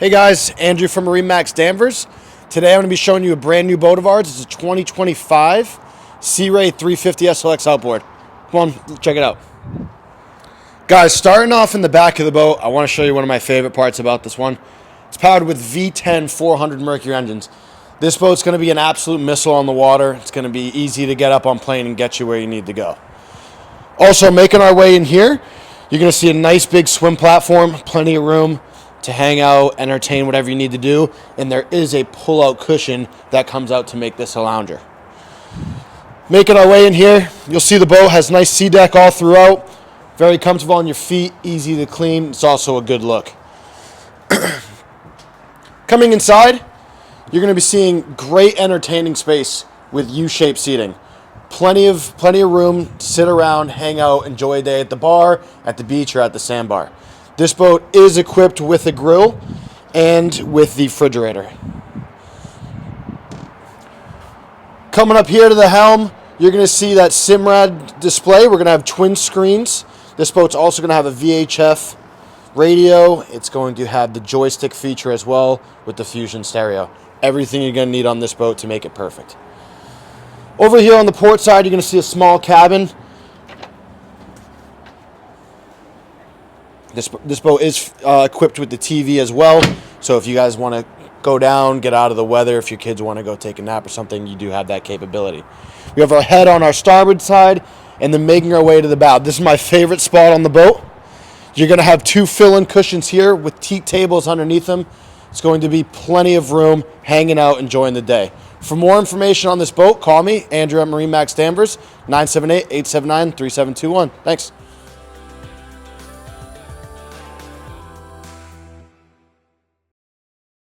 Hey guys, Andrew from MarineMax Danvers. Today I'm going to be showing you a brand new boat of ours. It's a 2025 Sea Ray 350 SLX Outboard. Come on, check it out. Guys, starting off in the back of the boat, I want to show you one of my favorite parts about this one. It's powered with V10 400 Mercury engines. This boat's going to be an absolute missile on the water. It's going to be easy to get up on plane and get you where you need to go. Also, making our way in here, you're going to see a nice big swim platform, plenty of room to hang out, entertain, whatever you need to do. And there is a pull-out cushion that comes out to make this a lounger. Making our way in here, you'll see the boat has nice sea deck all throughout. Very comfortable on your feet, easy to clean. It's also a good look. Coming inside, you're going to be seeing great entertaining space with U-shaped seating. Plenty of room to sit around, hang out, enjoy a day at the bar, at the beach, or at the sandbar. This boat is equipped with a grill and with the refrigerator. Coming up here to the helm, you're going to see that Simrad display. We're going to have twin screens. This boat's also going to have a VHF radio. It's going to have the joystick feature as well with the Fusion stereo. Everything you're going to need on this boat to make it perfect. Over here on the port side, you're going to see a small cabin. This boat is equipped with the TV as well, so if you guys want to go down, get out of the weather, if your kids want to go take a nap or something, you do have that capability. We have our head on our starboard side, and then making our way to the bow. This is my favorite spot on the boat. You're going to have two fill-in cushions here with teak tables underneath them. It's going to be plenty of room, hanging out, enjoying the day. For more information on this boat, call me, Andrew at MarineMax Danvers, 978-879-3721. Thanks.